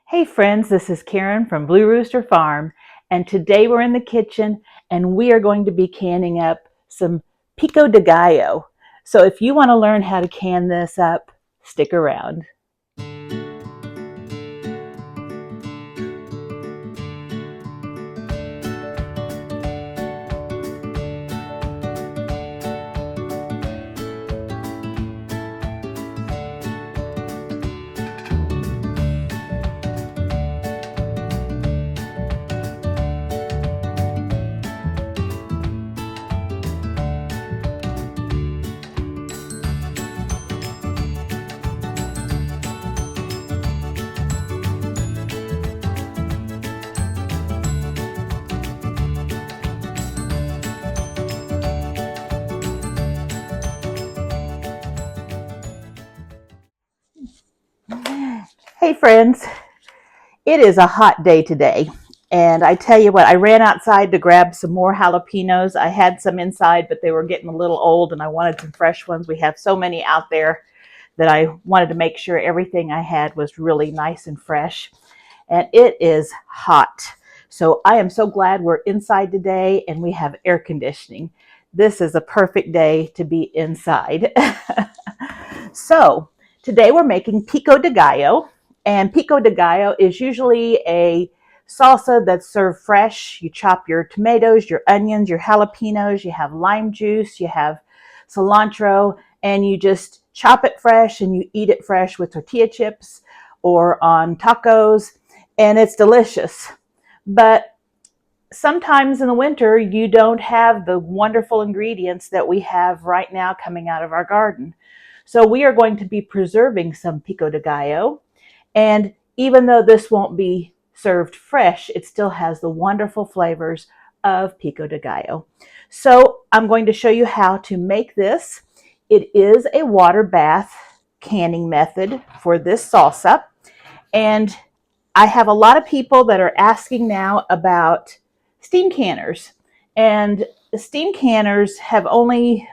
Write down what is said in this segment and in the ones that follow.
Hey friends, this is Karen from Blue Rooster Farm, and today we're in the kitchen and we are going to be canning up some Pico de Gallo. So if you want to learn how to can this up, stick around. Hey friends, it is a hot day today. And I tell you what, I ran outside to grab some more jalapenos. I had some inside, but they were getting a little old and I wanted some fresh ones. We have so many out there that I wanted to make sure everything I had was really nice and fresh. And it is hot. So I am so glad we're inside today and we have air conditioning. This is a perfect day to be inside. So today we're making Pico de Gallo. And Pico de Gallo is usually a salsa that's served fresh. You chop your tomatoes, your onions, your jalapenos, you have lime juice, you have cilantro, and you just chop it fresh and you eat it fresh with tortilla chips or on tacos, and it's delicious. But sometimes in the winter, you don't have the wonderful ingredients that we have right now coming out of our garden. So we are going to be preserving some Pico de Gallo. And even though this won't be served fresh, it still has the wonderful flavors of Pico de Gallo. So I'm going to show you how to make this. It is a water bath canning method for this salsa. And I have a lot of people that are asking now about steam canners. And the steam canners have only,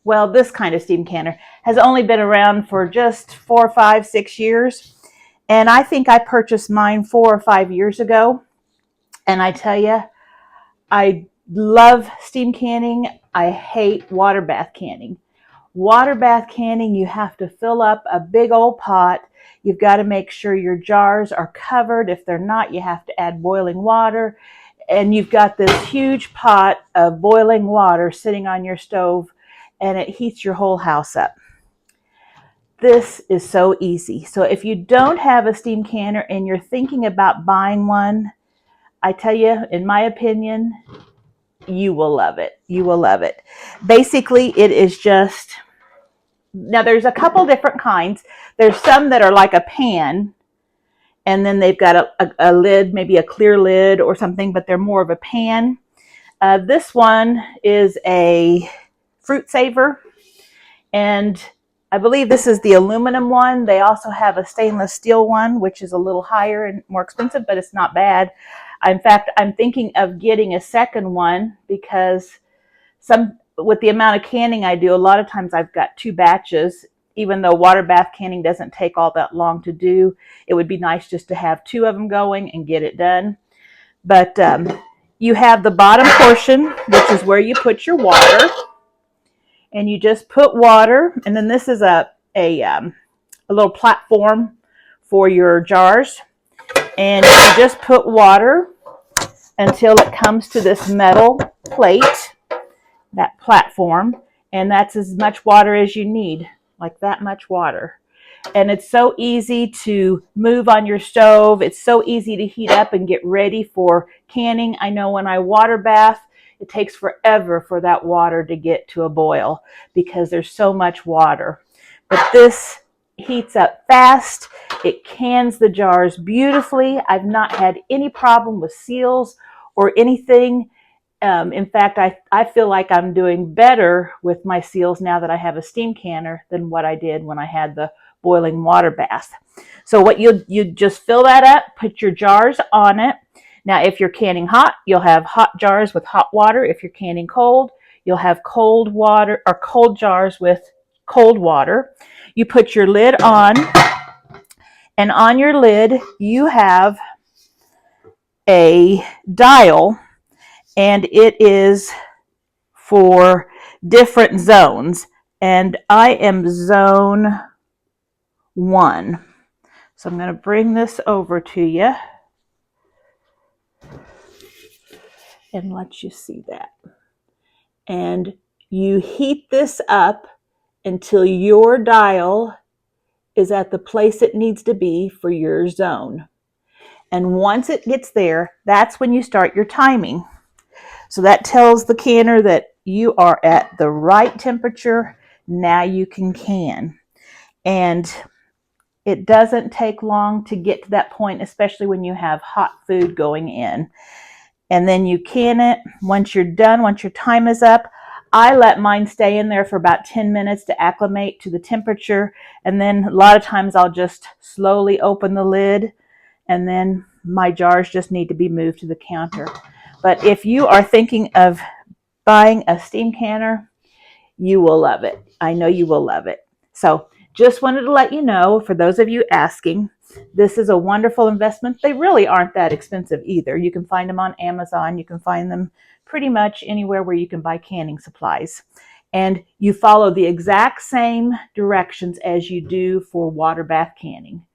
well, this kind of steam canner has only been around for just 4, 5, 6 years. And I think I purchased mine 4 or 5 years ago. And I tell you, I love steam canning. I hate water bath canning. Water bath canning, you have to fill up a big old pot. You've got to make sure your jars are covered. If they're not, you have to add boiling water. And you've got this huge pot of boiling water sitting on your stove, and it heats your whole house up. This is so easy. So if you don't have a steam canner and you're thinking about buying one, I tell you, in my opinion, you will love it. You will love it. Basically, it is just, now there's a couple different kinds. There's some that are like a pan, and then they've got a lid, maybe a clear lid or something, but they're more of a pan. This one is a fruit saver, and I believe this is the aluminum one. They also have a stainless steel one, which is a little higher and more expensive, but it's not bad. In fact, I'm thinking of getting a second one because with the amount of canning I do, a lot of times I've got 2 batches. Even though water bath canning doesn't take all that long to do, it would be nice just to have 2 of them going and get it done. But you have the bottom portion, which is where you put your water. And you just put water, and then this is a little platform for your jars. And you just put water until it comes to this metal plate, that platform, and that's as much water as you need, like that much water. And it's so easy to move on your stove. It's so easy to heat up and get ready for canning. I know when I water bath, it takes forever for that water to get to a boil because there's so much water. But this heats up fast. It cans the jars beautifully. I've not had any problem with seals or anything. In fact, I feel like I'm doing better with my seals now that I have a steam canner than what I did when I had the boiling water bath. So what you just fill that up, put your jars on it. Now, if you're canning hot, you'll have hot jars with hot water. If you're canning cold, you'll have cold water or cold jars with cold water. You put your lid on, And on your lid, you have a dial, and it is for different zones. And I am zone 1. So I'm going to bring this over to you and let you see that. And you heat this up until your dial is at the place it needs to be for your zone. And once it gets there, that's when you start your timing. So that tells the canner that you are at the right temperature. Now you can can. And it doesn't take long to get to that point, especially when you have hot food going in. And then you can it. Once you're done, once your time is up, I let mine stay in there for about 10 minutes to acclimate to the temperature. And then a lot of times I'll just slowly open the lid, and then my jars just need to be moved to the counter. But if you are thinking of buying a steam canner, you will love it. I know you will love it. So just wanted to let you know, for those of you asking, this is a wonderful investment. They really aren't that expensive either. You can find them on Amazon. You can find them pretty much anywhere where you can buy canning supplies. And you follow the exact same directions as you do for water bath canning.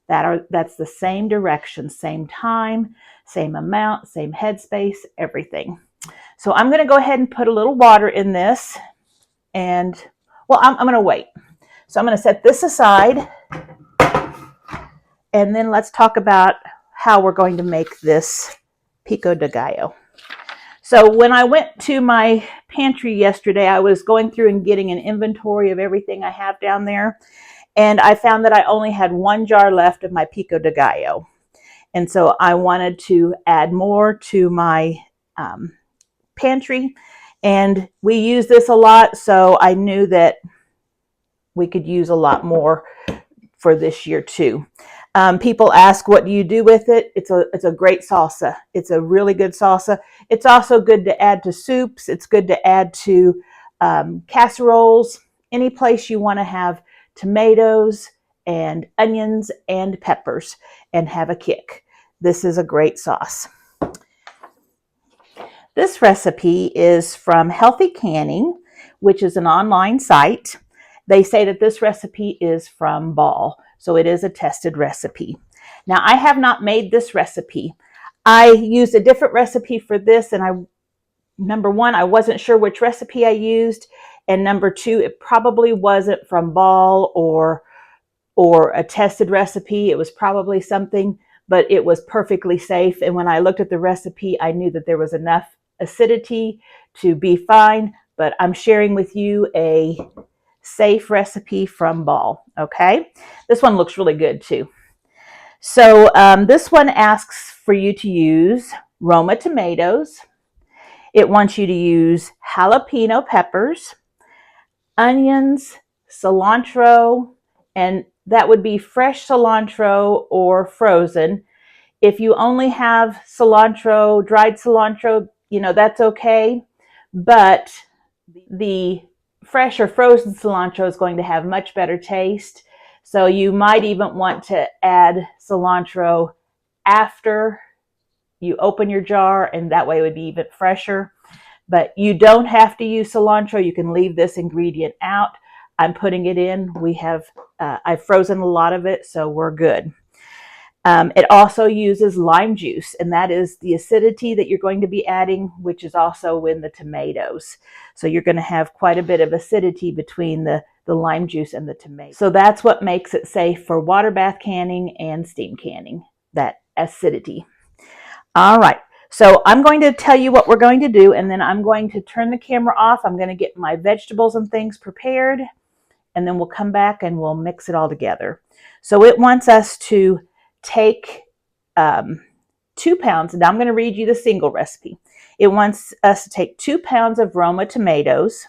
That's the same direction, same time, same amount, same headspace, everything. So I'm going to go ahead and put a little water in this. And, well, I'm going to wait. So I'm going to set this aside, and then let's talk about how we're going to make this Pico de Gallo. So when I went to my pantry yesterday, I was going through and getting an inventory of everything I have down there, and I found that I only had 1 jar left of my Pico de Gallo. And so I wanted to add more to my pantry, and we use this a lot, so I knew that we could use a lot more for this year too. People ask, what do you do with it? It's a great salsa. It's a really good salsa. It's also good to add to soups. It's good to add to casseroles, any place you want to have tomatoes and onions and peppers and have a kick. This is a great sauce. This recipe is from Healthy Canning, which is an online site. They say that this recipe is from Ball, so it is a tested recipe. Now, I have not made this recipe. I used a different recipe for this, and number one, I wasn't sure which recipe I used, and number two, it probably wasn't from Ball or a tested recipe. It was probably something, but it was perfectly safe. And when I looked at the recipe, I knew that there was enough acidity to be fine, but I'm sharing with you a safe recipe from Ball. Okay, this one looks really good too. So this one asks for you to use Roma tomatoes. It wants you to use jalapeno peppers, onions, cilantro, and that would be fresh cilantro or frozen. If you only have cilantro, dried cilantro, that's okay. But the fresh or frozen cilantro is going to have much better taste. So you might even want to add cilantro after you open your jar, and that way it would be even fresher. But you don't have to use cilantro. You can leave this ingredient out. I'm putting it in. I've frozen a lot of it, so we're good. It also uses lime juice, and that is the acidity that you're going to be adding, which is also in the tomatoes. So you're going to have quite a bit of acidity between the lime juice and the tomato. So that's what makes it safe for water bath canning and steam canning, that acidity. All right, so I'm going to tell you what we're going to do, and then I'm going to turn the camera off. I'm going to get my vegetables and things prepared, and then we'll come back and we'll mix it all together. So it wants us to take 2 pounds. Now I'm going to read you the single recipe. It wants us to take 2 pounds of Roma tomatoes,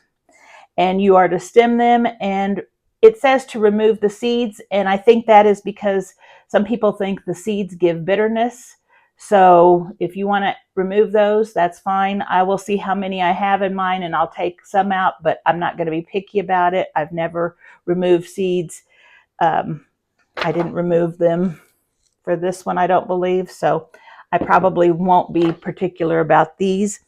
and you are to stem them, and it says to remove the seeds, and I think that is because some people think the seeds give bitterness. So if you want to remove those, that's fine. I will see how many I have in mine, and I'll take some out, but I'm not going to be picky about it. I've never removed seeds. I didn't remove them for this one, I don't believe, so I probably won't be particular about these.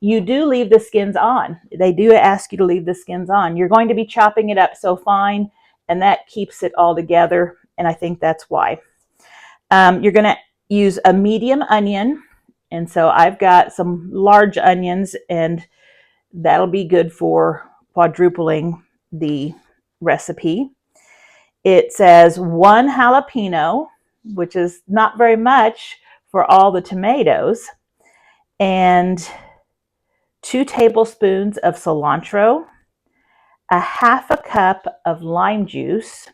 You do leave the skins on. They do ask you to leave the skins on. You're going to be chopping it up so fine, and that keeps it all together, and I think that's why. You're going to use a medium onion, and so I've got some large onions, and that'll be good for quadrupling the recipe. It says 1 jalapeno, which is not very much for all the tomatoes, and 2 tablespoons of cilantro, a half a cup of lime juice,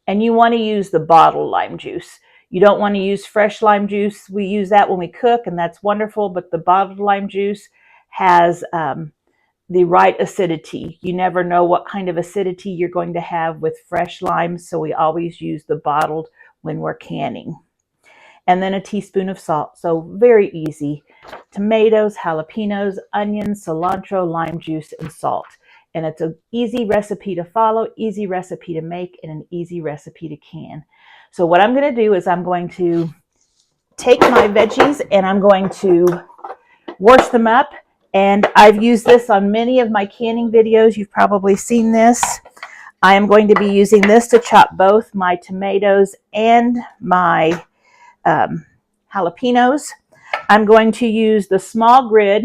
and you want to use the bottled lime juice. You don't want to use fresh lime juice. We use that when we cook, and that's wonderful, but the bottled lime juice has the right acidity. You never know what kind of acidity you're going to have with fresh limes, so we always use the bottled when we're canning. And then a teaspoon of salt, so very easy. Tomatoes, jalapenos, onions, cilantro, lime juice, and salt. And it's an easy recipe to follow, easy recipe to make, and an easy recipe to can. So what I'm going to do is I'm going to take my veggies and I'm going to wash them up. And I've used this on many of my canning videos. You've probably seen this. I am going to be using this to chop both my tomatoes and my jalapenos. I'm going to use the small grid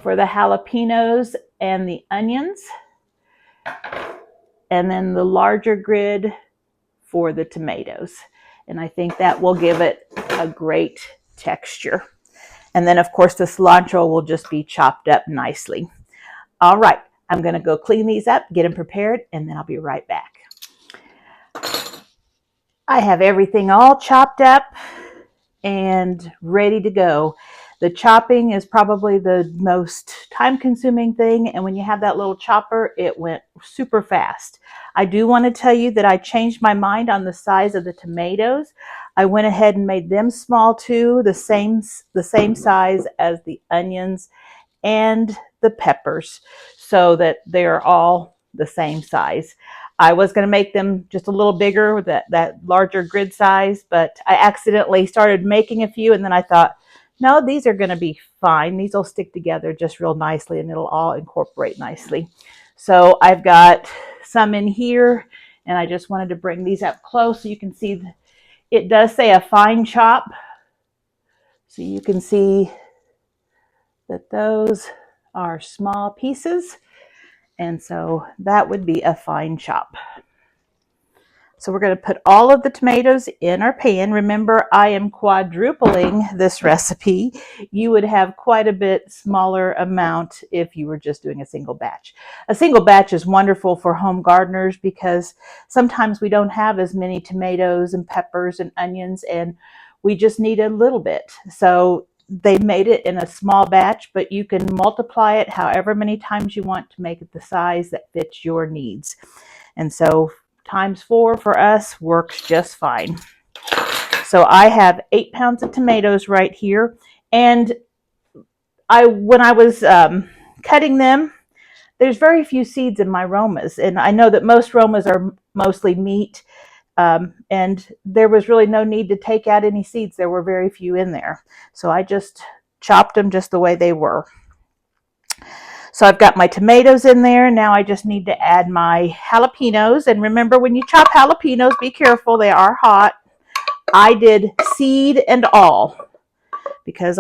for the jalapenos and the onions, and then the larger grid for the tomatoes. And I think that will give it a great texture. And then, of course, the cilantro will just be chopped up nicely. All right, I'm going to go clean these up, get them prepared, and then I'll be right back. I have everything all chopped up and ready to go. The chopping is probably the most time-consuming thing, and when you have that little chopper, it went super fast. I do want to tell you that I changed my mind on the size of the tomatoes. I went ahead and made them small too, the same size as the onions and the peppers, so that they're all the same size. I was going to make them just a little bigger, that larger grid size, but I accidentally started making a few, and then I thought, no, these are going to be fine. These will stick together just real nicely, and it'll all incorporate nicely. So I've got some in here, and I just wanted to bring these up close so you can see. It does say a fine chop, so you can see that those are small pieces, and so that would be a fine chop. So we're going to put all of the tomatoes in our pan. Remember, I am quadrupling this recipe. You would have quite a bit smaller amount if you were just doing a single batch. A single batch is wonderful for home gardeners because sometimes we don't have as many tomatoes and peppers and onions, and we just need a little bit. So they made it in a small batch, but you can multiply it however many times you want to make it the size that fits your needs. And so ×4 for us works just fine. So I have 8 pounds of tomatoes right here, and when I was cutting them, there's very few seeds in my Romas, and I know that most Romas are mostly meat, and there was really no need to take out any seeds. There were very few in there, so I just chopped them just the way they were. So I've got my tomatoes in there. Now I just need to add my jalapenos. And remember, when you chop jalapenos, be careful. They are hot. I did seed and all because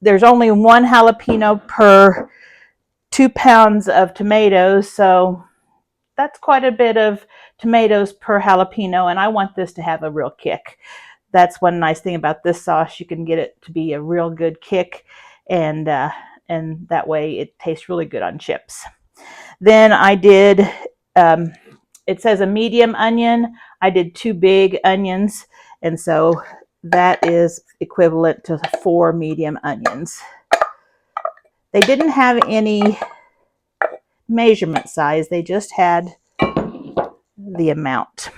there's only 1 jalapeno per 2 pounds of tomatoes. So that's quite a bit of tomatoes per jalapeno. And I want this to have a real kick. That's one nice thing about this sauce. You can get it to be a real good kick, and that way it tastes really good on chips. Then I did, it says a medium onion. I did 2 big onions, and so that is equivalent to 4 medium onions. They didn't have any measurement size. They just had the amount.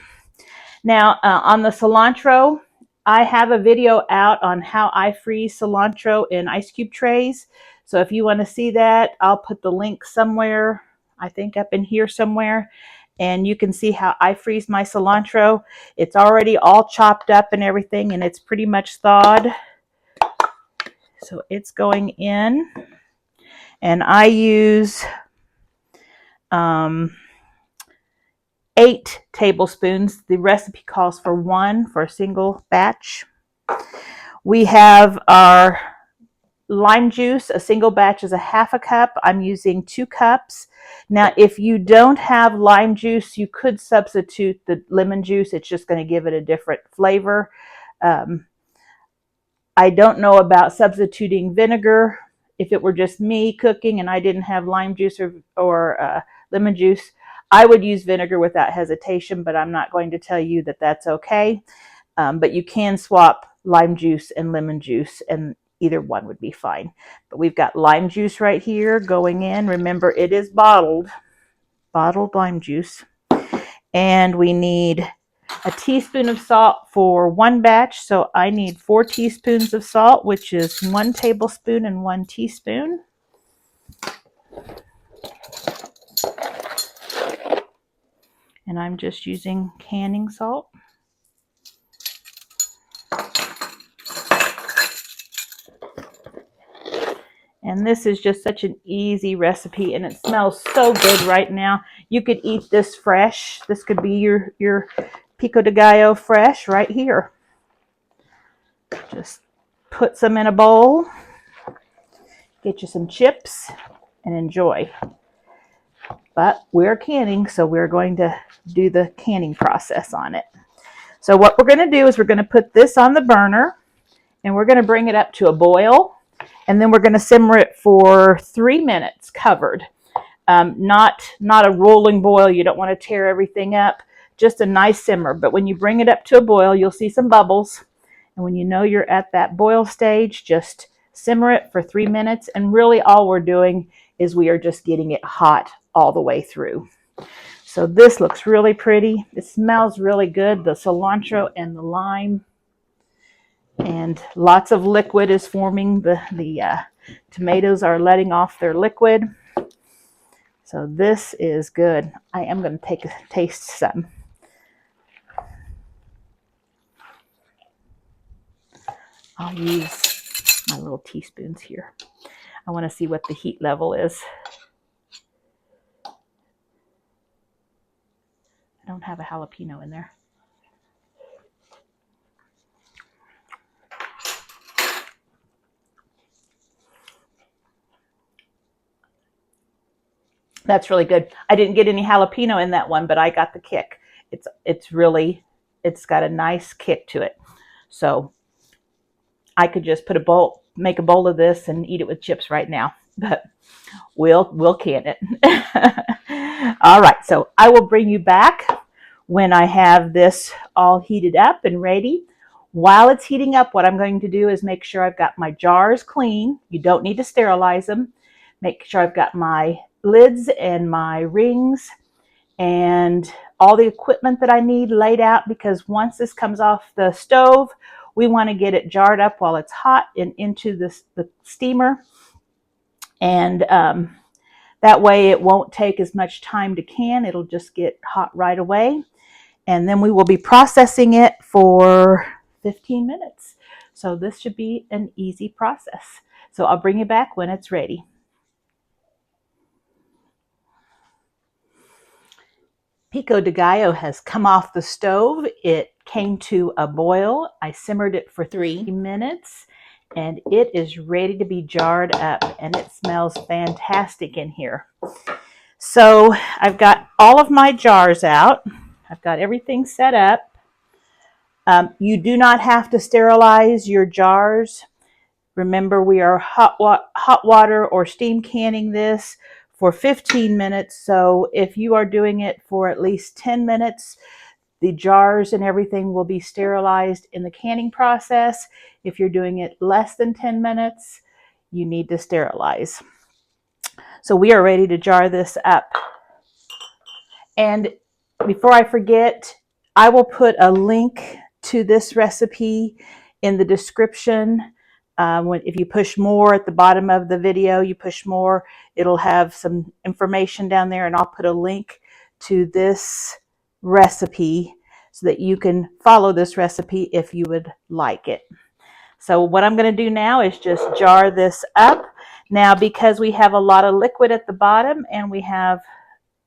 Now, on the cilantro, I have a video out on how I freeze cilantro in ice cube trays. So if you want to see that, I'll put the link somewhere. I think up in here somewhere. And you can see how I freeze my cilantro. It's already all chopped up and everything, and it's pretty much thawed. So it's going in. And I use 8 tablespoons. The recipe calls for 1 for a single batch. We have our lime juice. A single batch is a half a cup. I'm using 2 cups. Now, if you don't have lime juice, you could substitute the lemon juice. It's just going to give it a different flavor. I don't know about substituting vinegar. If it were just me cooking and I didn't have lime juice or lemon juice, I would use vinegar without hesitation, but I'm not going to tell you that that's okay. But you can swap lime juice and lemon juice, and either one would be fine. But we've got lime juice right here going in. Remember, it is bottled lime juice. And we need a teaspoon of salt for 1 batch. So I need 4 teaspoons of salt, which is 1 tablespoon and 1 teaspoon. And I'm just using canning salt. And this is just such an easy recipe, and it smells so good right now. You could eat this fresh. This could be your Pico de Gallo fresh right here. Just put some in a bowl, get you some chips, and enjoy. But we're canning, so we're going to do the canning process on it. So what we're going to do is we're going to put this on the burner, and we're going to bring it up to a boil. And then we're going to simmer it for 3 minutes covered. Not a rolling boil. You don't want to tear everything up. Just a nice simmer. But when you bring it up to a boil, you'll see some bubbles. And when you know you're at that boil stage, just simmer it for 3 minutes. And really all we're doing is we are just getting it hot all the way through. So this looks really pretty. It smells really good. The cilantro and the lime. And lots of liquid is forming. The tomatoes are letting off their liquid. So this is good. I am going to taste some. I'll use my little teaspoons here. I want to see what the heat level is. I don't have a jalapeno in there. That's really good. I didn't get any jalapeno in that one, but I got the kick. It's got a nice kick to it. So I could just make a bowl of this and eat it with chips right now, but we'll can it. All right, so I will bring you back when I have this all heated up and ready. While it's heating up, what I'm going to do is make sure I've got my jars clean. You don't need to sterilize them. Make sure I've got my lids and my rings and all the equipment that I need laid out, because once this comes off the stove, we want to get it jarred up while it's hot and into the steamer. And that way it won't take as much time to can. It'll just get hot right away. And then we will be processing it for 15 minutes. So this should be an easy process. So I'll bring you back when it's ready. Pico de Gallo has come off the stove. It came to a boil. I simmered it for 3 minutes, and it is ready to be jarred up, and it smells fantastic in here. So I've got all of my jars out. I've got everything set up. You do not have to sterilize your jars. Remember, we are hot water or steam canning this for 15 minutes. So if you are doing it for at least 10 minutes, the jars and everything will be sterilized in the canning process. If you're doing it less than 10 minutes, you need to sterilize. So we are ready to jar this up. And before I forget, I will put a link to this recipe in the description. If you push more at the bottom of the video, you push more, it'll have some information down there, and I'll put a link to this recipe so that you can follow this recipe if you would like it. So what I'm going to do now is just jar this up. Now, because we have a lot of liquid at the bottom and we have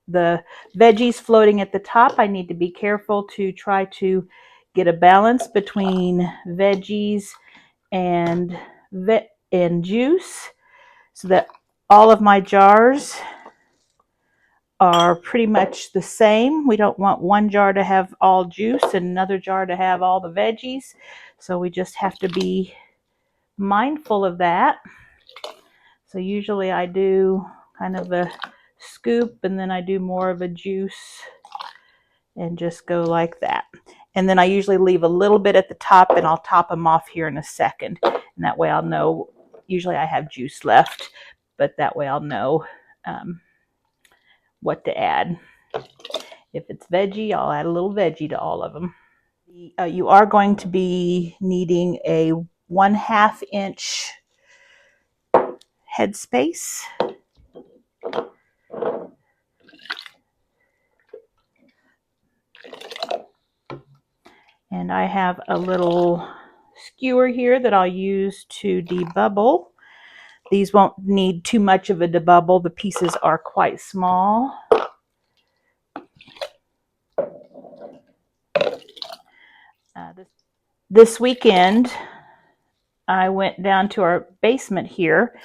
the veggies floating at the top, I need to be careful to try to get a balance between veggies and juice so that all of my jars are pretty much the same. We don't want one jar to have all juice and another jar to have all the veggies. So we just have to be mindful of that. So usually I do kind of a scoop and then I do more of a juice and just go like that. And then I usually leave a little bit at the top, and I'll top them off here in a second. And that way I'll know, usually I have juice left, but that way I'll know what to add. If it's veggie, I'll add a little veggie to all of them. You are going to be needing a 1/2 inch headspace. And I have a little skewer here that I'll use to debubble. These won't need too much of a debubble. The pieces are quite small. This weekend, I went down to our basement here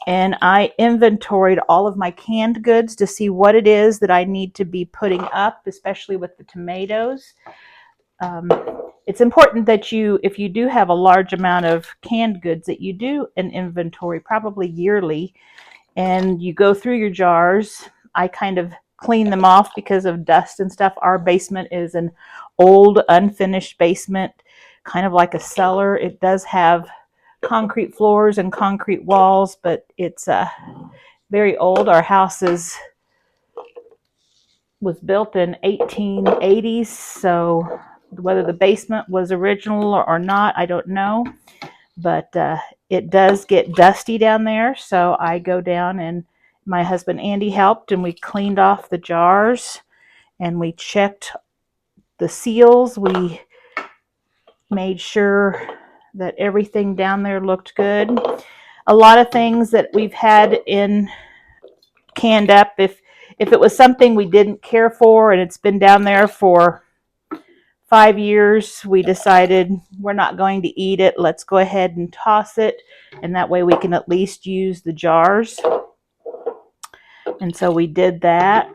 and I inventoried all of my canned goods to see what it is that I need to be putting up, especially with the tomatoes. It's important that if you do have a large amount of canned goods, that you do an inventory, probably yearly, and you go through your jars. I kind of clean them off because of dust and stuff. Our basement is an old, unfinished basement, kind of like a cellar. It does have concrete floors and concrete walls, but it's very old. Our house was built in 1880s, so whether the basement was original or not, I don't know. But it does get dusty down there, so I go down, and my husband Andy helped, and we cleaned off the jars and we checked the seals. We made sure that everything down there looked good. A lot of things that we've had in canned up, if it was something we didn't care for and it's been down there for 5 years, we decided we're not going to eat it. Let's go ahead and toss it, and that way we can at least use the jars. And so we did that.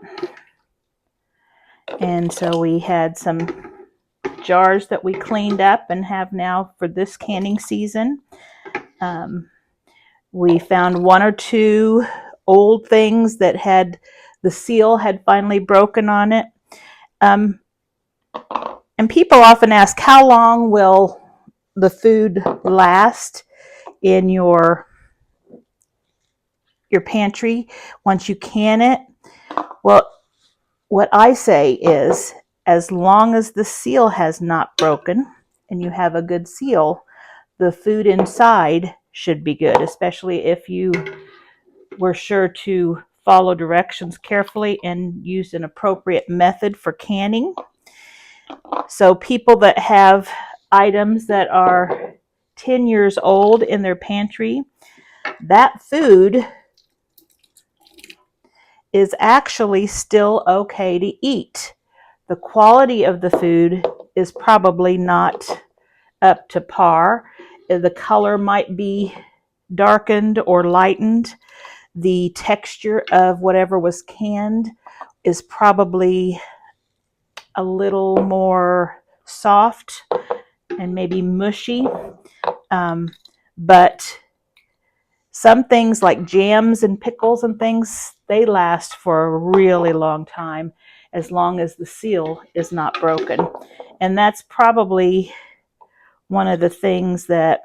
And so we had some jars that we cleaned up and have now for this canning season. We found 1 or 2 old things that the seal had finally broken on it. And people often ask, how long will the food last in your pantry once you can it? Well, what I say is, as long as the seal has not broken and you have a good seal, the food inside should be good, especially if you were sure to follow directions carefully and use an appropriate method for canning. So people that have items that are 10 years old in their pantry, that food is actually still okay to eat. The quality of the food is probably not up to par. The color might be darkened or lightened. The texture of whatever was canned is probably a little more soft and maybe mushy. But some things like jams and pickles and things, they last for a really long time, as long as the seal is not broken. And that's probably one of the things that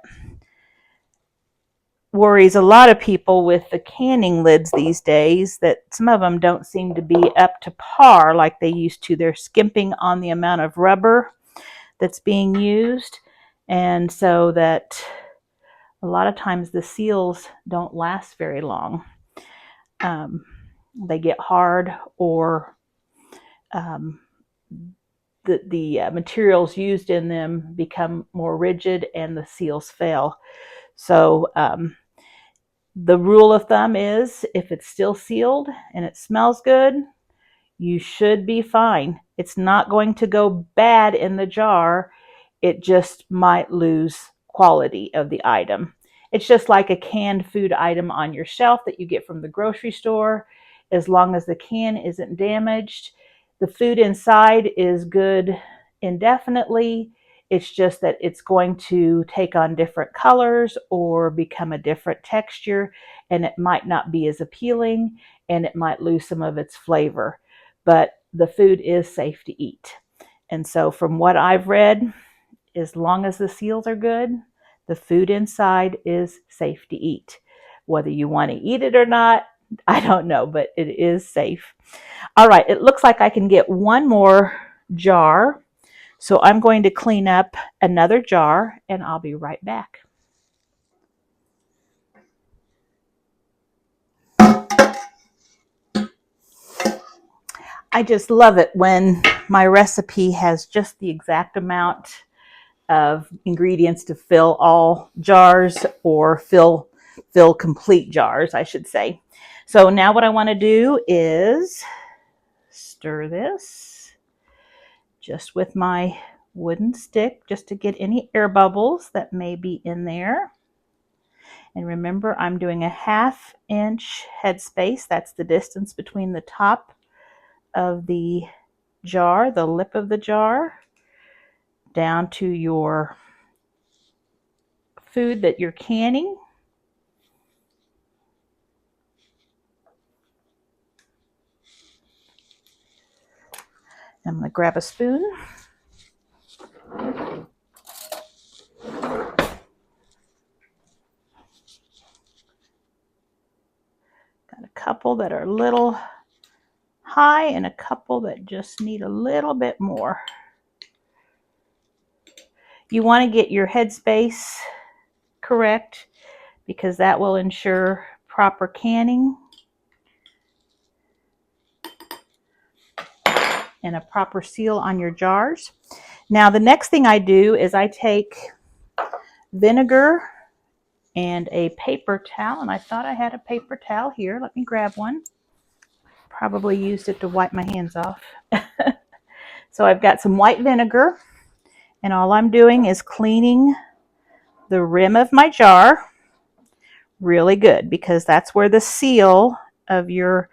worries a lot of people with the canning lids these days, that some of them don't seem to be up to par like they used to. They're skimping on the amount of rubber that's being used, and so that a lot of times the seals don't last very long. They get hard, or the materials used in them become more rigid and the seals fail. So the rule of thumb is, if it's still sealed and it smells good, you should be fine. It's not going to go bad in the jar. It just might lose quality of the item. It's just like a canned food item on your shelf that you get from the grocery store. As long as the can isn't damaged, the food inside is good indefinitely. It's just that it's going to take on different colors or become a different texture, and it might not be as appealing, and it might lose some of its flavor. But the food is safe to eat. And so from what I've read, as long as the seals are good, the food inside is safe to eat. Whether you want to eat it or not, I don't know, but it is safe. All right, it looks like I can get one more jar. So I'm going to clean up another jar, and I'll be right back. I just love it when my recipe has just the exact amount of ingredients to fill all jars, or fill complete jars, I should say. So now what I want to do is stir this just with my wooden stick, just to get any air bubbles that may be in there. And remember, I'm doing a 1/2 inch headspace. That's the distance between the top of the jar, the lip of the jar, down to your food that you're canning. I'm going to grab a spoon. Got a couple that are a little high and a couple that just need a little bit more. You want to get your headspace correct, because that will ensure proper canning and a proper seal on your jars. Now the next thing I do is I take vinegar and a paper towel, and I thought I had a paper towel here. Let me grab one. Probably used it to wipe my hands off. So I've got some white vinegar, and all I'm doing is cleaning the rim of my jar really good, because that's where the seal of your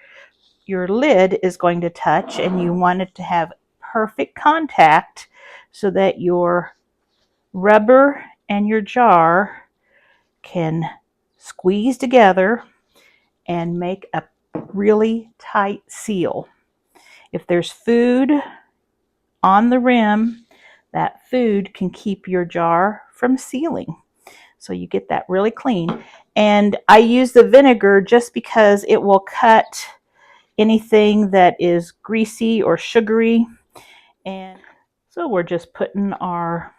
lid is going to touch, and you want it to have perfect contact so that your rubber and your jar can squeeze together and make a really tight seal. If there's food on the rim, that food can keep your jar from sealing. So you get that really clean. And I use the vinegar just because it will cut anything that is greasy or sugary. And so we're just putting our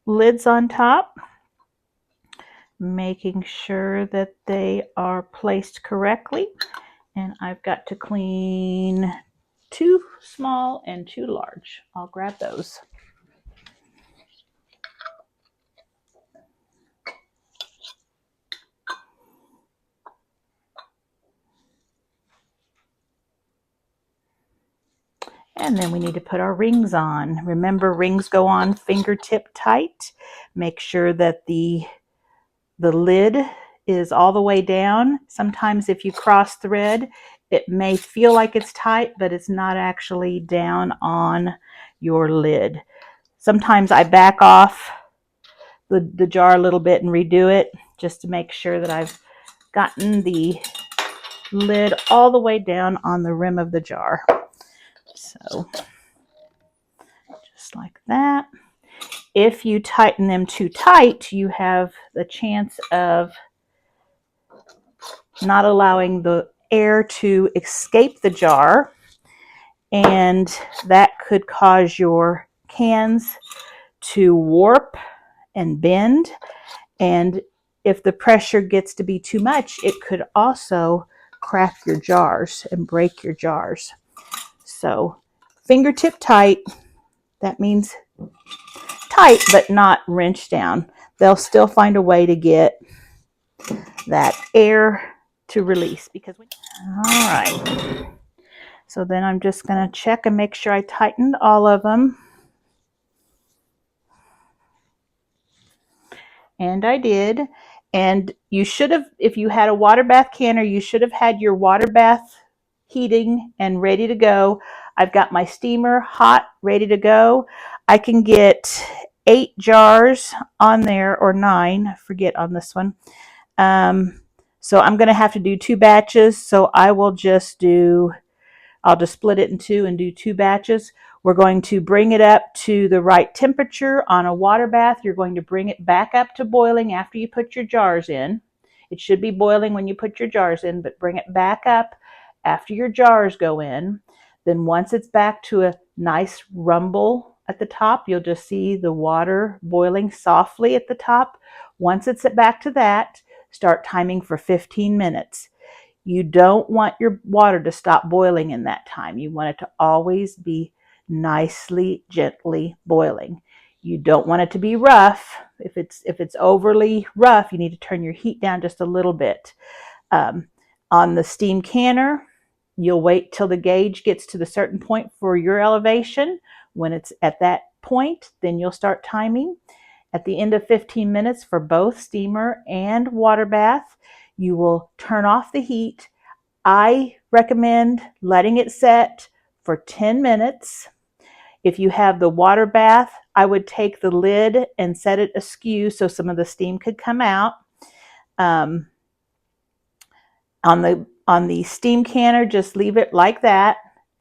lids on top, making sure that they are placed correctly. And I've got to clean 2 small and 2 large. I'll grab those. And then we need to put our rings on. Remember, rings go on fingertip tight. Make sure that the lid is all the way down. Sometimes if you cross thread, it may feel like it's tight, but it's not actually down on your lid. Sometimes I back off the jar a little bit and redo it, just to make sure that I've gotten the lid all the way down on the rim of the jar. So just like that. If you tighten them too tight, you have the chance of not allowing the air to escape the jar, and that could cause your cans to warp and bend, And if the pressure gets to be too much, it could also crack your jars and break your jars. So fingertip tight, that means tight but not wrenched down. They'll still find a way to get that air to release. All right. So then I'm just going to check and make sure I tightened all of them. And I did. And you should have, if you had a water bath canner, you should have had your water bath heating and ready to go. I've got my steamer hot, ready to go. I can get 8 jars on there, or 9, I forget on this one. So I'm going to have to do 2 batches. So I'll just split it in 2 and do 2 batches. We're going to bring it up to the right temperature on a water bath. You're going to bring it back up to boiling after you put your jars in. It should be boiling when you put your jars in, but bring it back up after your jars go in. Then once it's back to a nice rumble at the top, you'll just see the water boiling softly at the top. Once it's back to that, start timing for 15 minutes. You don't want your water to stop boiling in that time. You want it to always be nicely, gently boiling. You don't want it to be rough. If it's overly rough, you need to turn your heat down just a little bit. On the steam canner, you'll wait till the gauge gets to the certain point for your elevation. When it's at that point, then you'll start timing. At the end of 15 minutes for both steamer and water bath, you will turn off the heat. I recommend letting it set for 10 minutes. If you have the water bath, I would take the lid and set it askew so some of the steam could come out. On the steam canner, just leave it like that.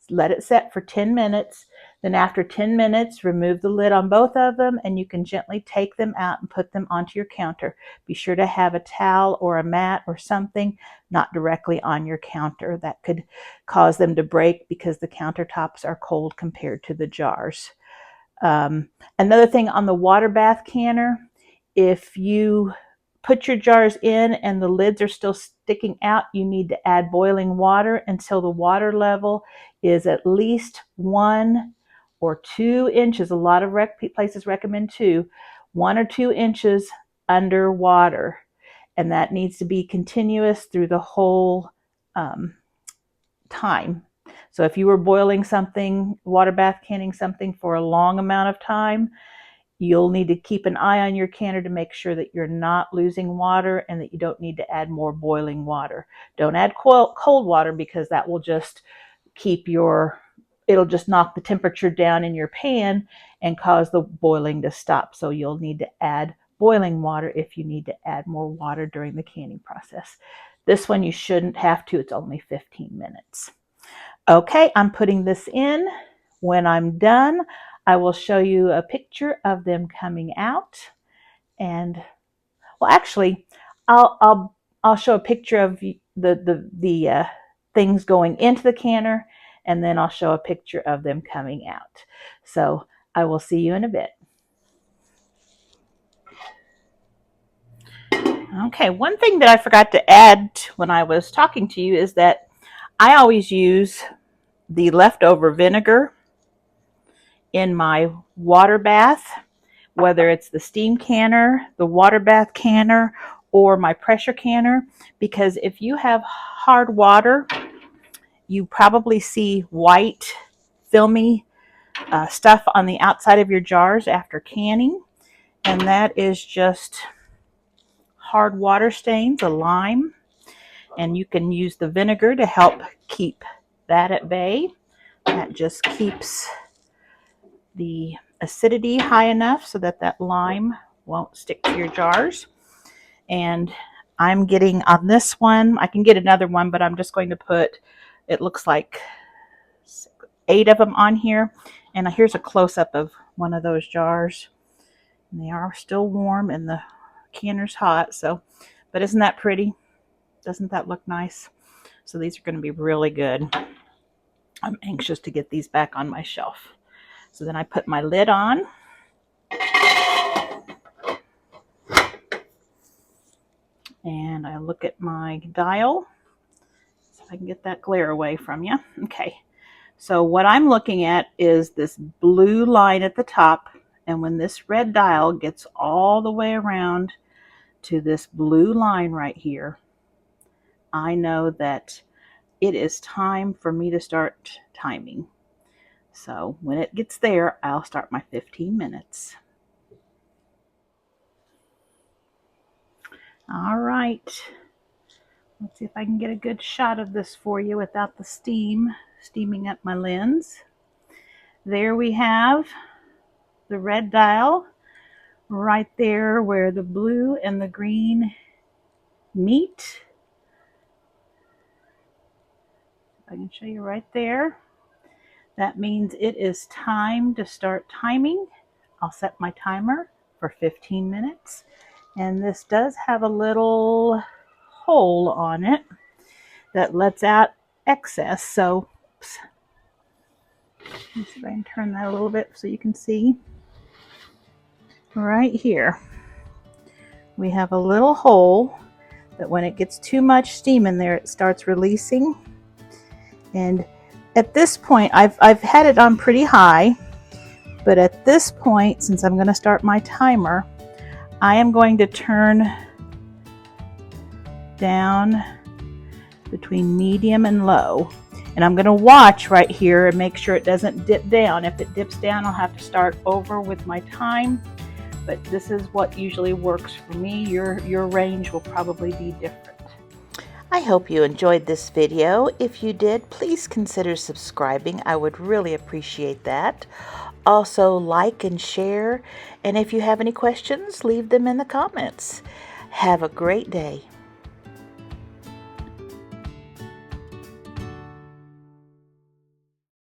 Let it set for 10 minutes. Then after 10 minutes, remove the lid on both of them, and you can gently take them out and put them onto your counter. Be sure to have a towel or a mat or something not directly on your counter. That could cause them to break because the countertops are cold compared to the jars. Another thing on the water bath canner, if you put your jars in and the lids are still sticking out, you need to add boiling water until the water level is at least 1 or 2 inches. A lot of places recommend 2, 1 or 2 inches underwater. And that needs to be continuous through the whole time. So if you were boiling something, water bath canning something for a long amount of time, you'll need to keep an eye on your canner to make sure that you're not losing water and that you don't need to add more boiling water. Don't add cold water because that will just it'll just knock the temperature down in your pan and cause the boiling to stop. So you'll need to add boiling water if you need to add more water during the canning process. This one you shouldn't have to. It's only 15 minutes. Okay, I'm putting this in. When I'm done, I will show you a picture of them coming out. And well, actually, I'll show a picture of the things going into the canner, and then I'll show a picture of them coming out. So I will see you in a bit. Okay, one thing that I forgot to add when I was talking to you is that I always use the leftover vinegar in my water bath, whether it's the steam canner, the water bath canner, or my pressure canner, because if you have hard water, you probably see white, filmy stuff on the outside of your jars after canning, and that is just hard water stains, a lime, and you can use the vinegar to help keep that at bay. That just keeps the acidity high enough so that that lime won't stick to your jars. And I'm getting on this one, I can get another one, but I'm just going to put, it looks like 8 of them on here. And here's a close-up of one of those jars. And they are still warm and the canner's hot. So, but isn't that pretty? Doesn't that look nice? So these are going to be really good. I'm anxious to get these back on my shelf. So then I put my lid on. And I look at my dial, so I can get that glare away from you. Okay, so what I'm looking at is this blue line at the top, and when this red dial gets all the way around to this blue line right here, I know that it is time for me to start timing. So when it gets there, I'll start my 15 minutes. All right. Let's see if I can get a good shot of this for you without the steaming up my lens. There we have the red dial right there where the blue and the green meet. I can show you right there. That means it is time to start timing. I'll set my timer for 15 minutes. And this does have a little hole on it that lets out excess. So, oops. Let me see if I can turn that a little bit so you can see. Right here, we have a little hole that when it gets too much steam in there, it starts releasing. And at this point, I've had it on pretty high, but at this point, since I'm going to start my timer, I am going to turn down between medium and low. And I'm going to watch right here and make sure it doesn't dip down. If it dips down, I'll have to start over with my time. But this is what usually works for me. Your range will probably be different. I hope you enjoyed this video. If you did, please consider subscribing. I would really appreciate that. Also, like and share. And if you have any questions, leave them in the comments. Have a great day.